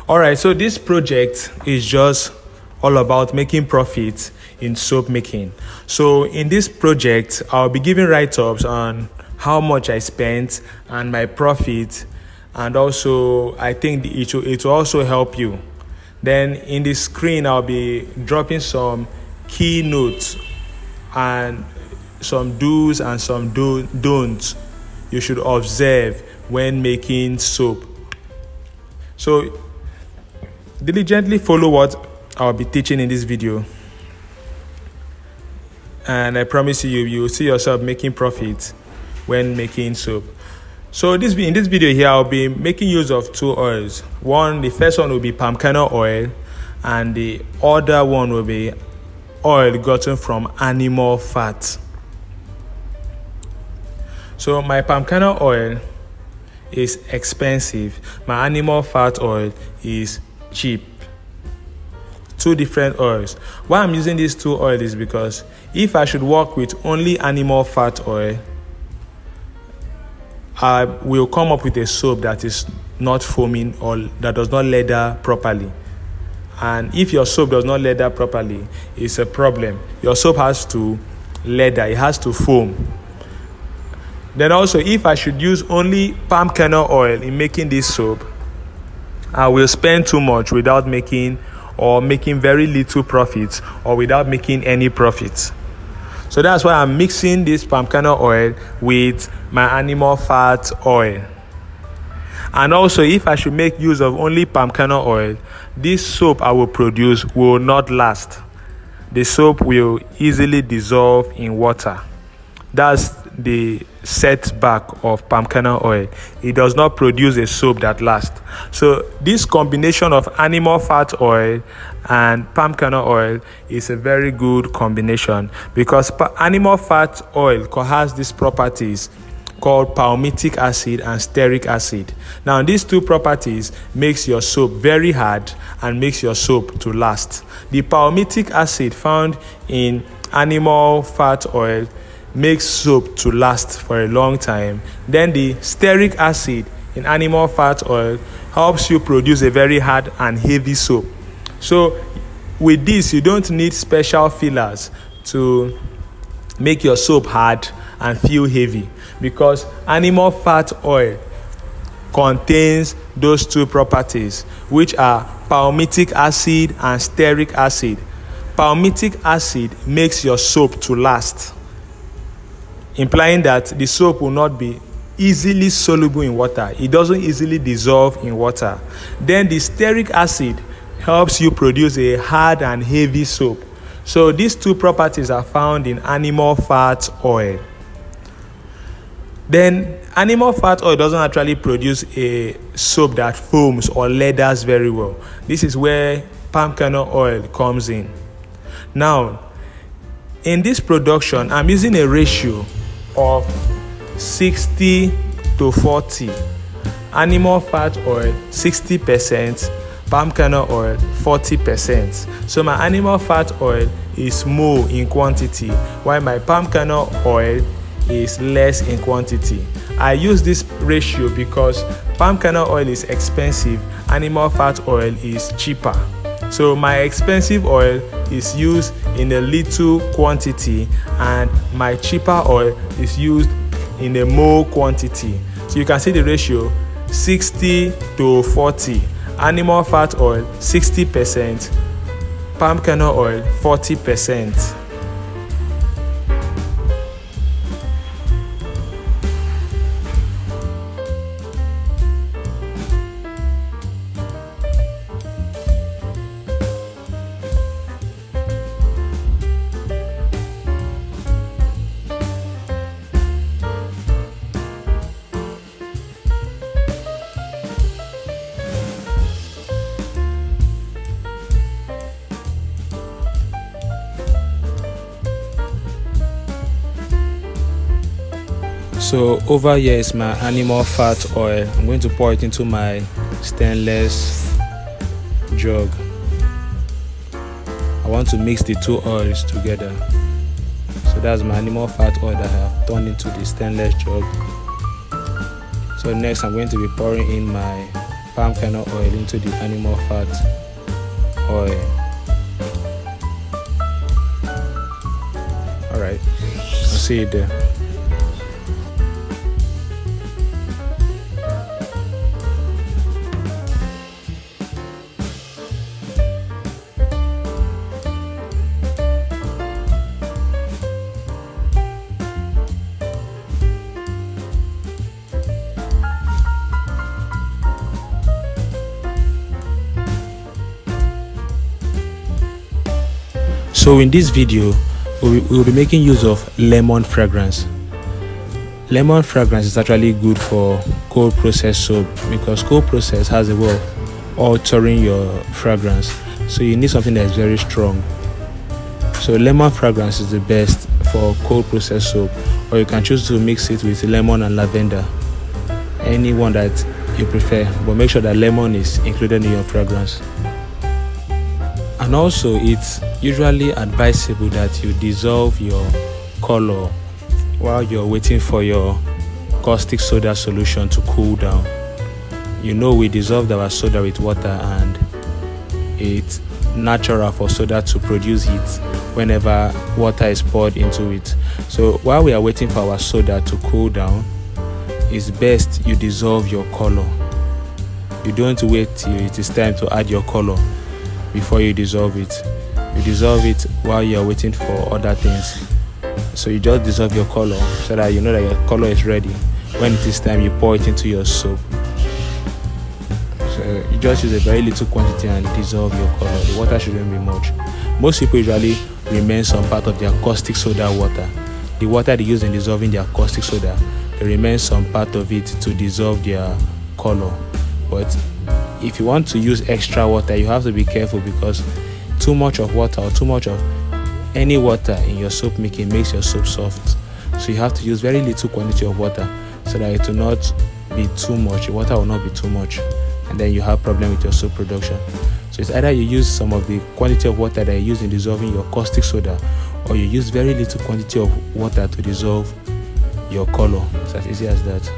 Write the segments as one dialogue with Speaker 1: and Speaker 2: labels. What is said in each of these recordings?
Speaker 1: All right, so this project is just all about making profit in soap making. So in this project, I'll be giving write-ups on how much I spent and my profit, and also I think it will also help you. Then in the screen, I'll be dropping some key notes and some do's and some don'ts you should observe when making soap. So diligently follow what I'll be teaching in this video, and I promise you will see yourself making profit when making soap. So in this video here, I'll be making use of two oils. The first one will be palm kernel oil, and the other one will be oil gotten from animal fat. So my palm kernel oil is expensive. My animal fat oil is cheap. Two different oils. Why I'm using these two oils is because if I should work with only animal fat oil, I will come up with a soap that is not foaming or that does not lather properly. And if your soap does not lather properly, it's a problem. Your soap has to lather, it has to foam. Then also, if I should use only palm kernel oil in making this soap, I will spend too much without making very little profits, or without making any profits. So that's why I'm mixing this palm kernel oil with my animal fat oil. And also, if I should make use of only palm kernel oil, this soap I will produce will not last. The soap will easily dissolve in water. That's the setback of palm kernel oil. It does not produce a soap that lasts. So this combination of animal fat oil and palm kernel oil is a very good combination, because animal fat oil has these properties called palmitic acid and stearic acid. Now these two properties makes your soap very hard and makes your soap to last. The palmitic acid found in animal fat oil makes soap to last for a long time. Then the stearic acid in animal fat oil helps you produce a very hard and heavy soap. So with this, you don't need special fillers to make your soap hard and feel heavy, because animal fat oil contains those two properties, which are palmitic acid and stearic acid. Palmitic acid makes your soap to last, implying that the soap will not be easily soluble in water. It doesn't easily dissolve in water. Then the stearic acid helps you produce a hard and heavy soap. So these two properties are found in animal fat oil. Then animal fat oil doesn't actually produce a soap that foams or lathers very well. This is where palm kernel oil comes in. Now, in this production, I'm using a ratio of 60 to 40. Animal fat oil 60%, palm kernel oil 40%. So my animal fat oil is more in quantity, while my palm kernel oil is less in quantity. I use this ratio because palm kernel oil is expensive, animal fat oil is cheaper. So my expensive oil is used in a little quantity, and my cheaper oil is used in a more quantity. So you can see the ratio 60 to 40. Animal fat oil 60%, palm kernel oil 40%. So over here is my animal fat oil. I'm going to pour it into my stainless jug. I want to mix the two oils together. So that's my animal fat oil that I have turned into the stainless jug. So next I'm going to be pouring in my palm kernel oil into the animal fat oil. Alright, I'll see you there. So in this video, we'll be making use of lemon fragrance. Lemon fragrance is actually good for cold process soap because cold process has a way of altering your fragrance. So you need something that is very strong. So lemon fragrance is the best for cold process soap, or you can choose to mix it with lemon and lavender, any one that you prefer, but make sure that lemon is included in your fragrance. And also, it's usually advisable that you dissolve your color while you're waiting for your caustic soda solution to cool down. You know, we dissolved our soda with water, and it's natural for soda to produce heat whenever water is poured into it. So while we are waiting for our soda to cool down, it's best you dissolve your color. You don't wait till it is time to add your color before you dissolve it. You dissolve it while you are waiting for other things. So you just dissolve your color so that you know that your color is ready. When it is time, you pour it into your soap. So you just use a very little quantity and dissolve your color. The water shouldn't be much. Most people usually remain some part of their caustic soda water. The water they use in dissolving their caustic soda, they remain some part of it to dissolve their color. But if you want to use extra water, you have to be careful, because too much of water or too much of any water in your soap making makes your soap soft. So you have to use very little quantity of water so that it will not be too much. The water will not be too much, and then you have problem with your soap production. So it's either you use some of the quantity of water that you use in dissolving your caustic soda, or you use very little quantity of water to dissolve your color. It's as easy as that.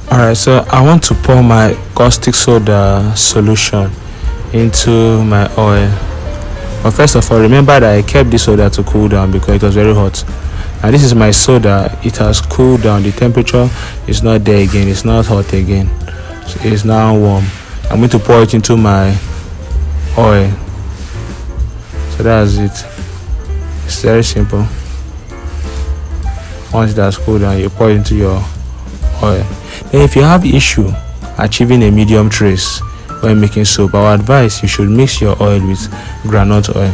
Speaker 1: Alright, so I want to pour my caustic soda solution into my oil. But first of all, remember that I kept this soda to cool down because it was very hot. And this is my soda. It has cooled down. The temperature is not there again. It's not hot again. So it's now warm. I'm going to pour it into my oil. So that's it. It's very simple. Once it has cooled down, you pour it into your oil. Then if you have issue achieving a medium trace when making soap, I would advise you should mix your oil with groundnut oil,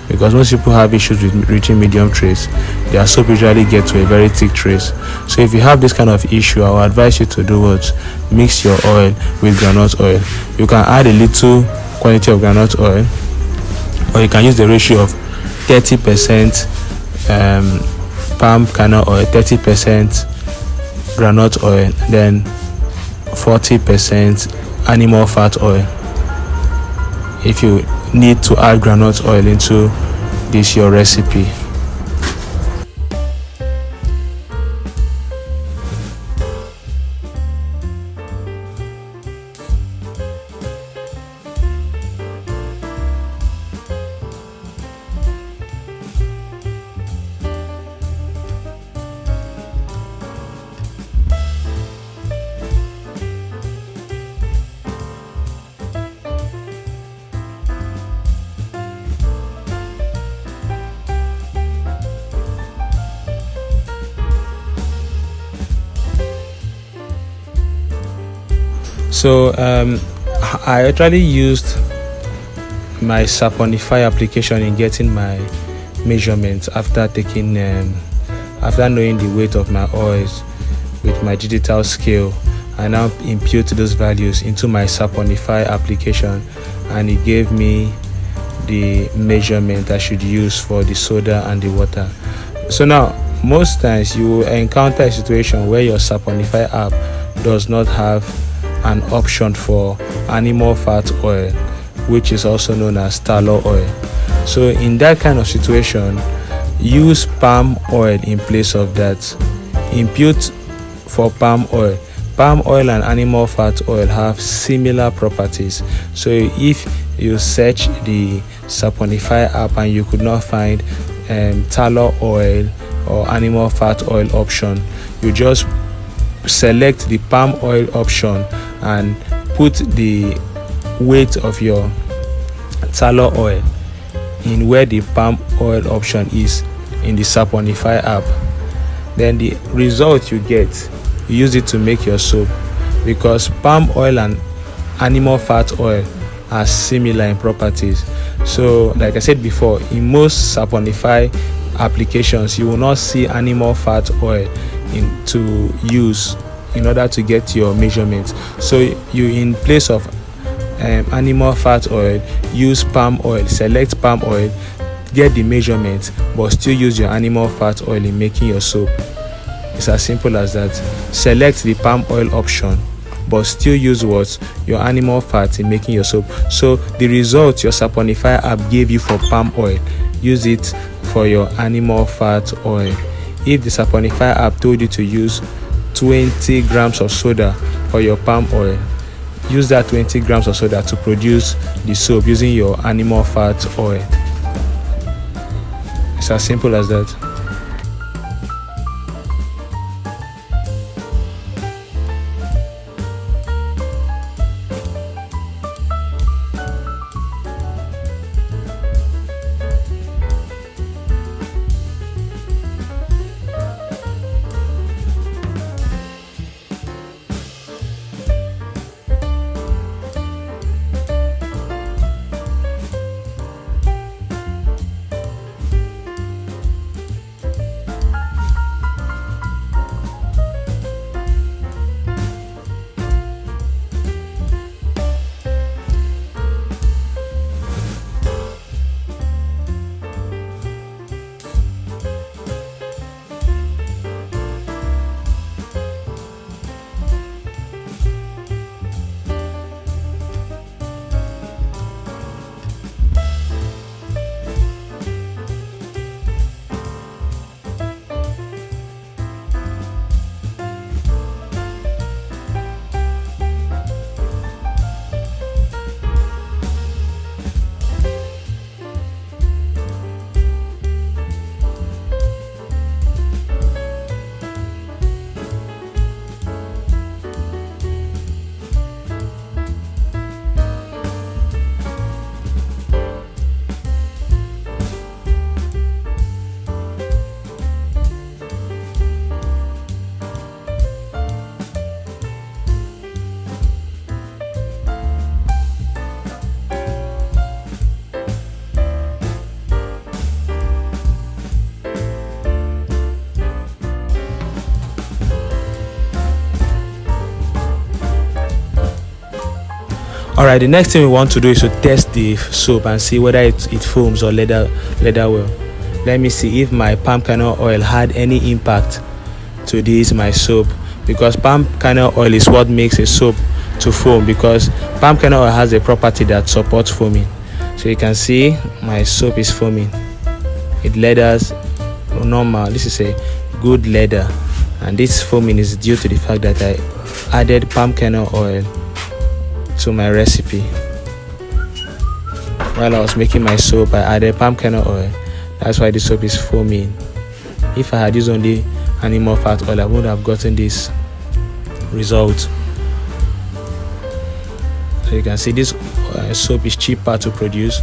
Speaker 1: because most people have issues with reaching medium trace. Their soap usually get to a very thick trace. So if you have this kind of issue, I would advise you to do what? Mix your oil with groundnut oil. You can add a little quantity of groundnut oil, or you can use the ratio of 30% palm kernel oil, 30% groundnut oil, then 40% animal fat oil. If you need to add groundnut oil into this your recipe. So I actually used my Saponify application in getting my measurements after taking after knowing the weight of my oils with my digital scale. I now impute those values into my Saponify application, and it gave me the measurement I should use for the soda and the water. So now most times you will encounter a situation where your Saponify app does not have an option for animal fat oil, which is also known as tallow oil. So in that kind of situation, use palm oil in place of that. Impute for palm oil. Palm oil and animal fat oil have similar properties. So if you search the Saponify app and you could not find tallow oil or animal fat oil option, you just select the palm oil option and put the weight of your tallow oil in where the palm oil option is in the Saponify app. Then the result you get, you use it to make your soap, because palm oil and animal fat oil are similar in properties. So like I said before, in most Saponify applications you will not see animal fat oil to use in order to get your measurements. So you, in place of animal fat oil, use palm oil. Select palm oil, get the measurement, but still use your animal fat oil in making your soap. It's as simple as that. Select the palm oil option, but still use what? Your animal fat in making your soap. So the result your Saponify app gave you for palm oil, use it for your animal fat oil. If the Saponify app told you to use 20 grams of soda for your palm oil, use that 20 grams of soda to produce the soap using your animal fat oil. It's as simple as that. Alright, the next thing we want to do is to test the soap and see whether it foams or leather well. Let me see if my palm kernel oil had any impact to this my soap, because palm kernel oil is what makes a soap to foam, because palm kernel oil has a property that supports foaming. So you can see my soap is foaming. It leathers normal. This is a good leather, and this foaming is due to the fact that I added palm kernel oil to my recipe. While I was making my soap, I added palm kernel oil. That's why the soap is foaming. If I had used only animal fat oil, I would have gotten this result. So you can see this soap is cheaper to produce.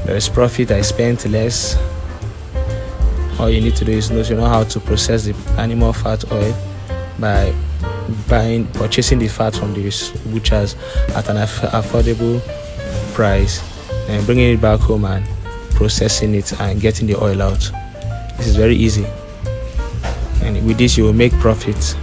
Speaker 1: There is profit. I spent less. All you need to do is know how to process the animal fat oil by purchasing the fat from the butchers at an affordable price, and bringing it back home and processing it and getting the oil out. This is very easy, and with this you will make profit.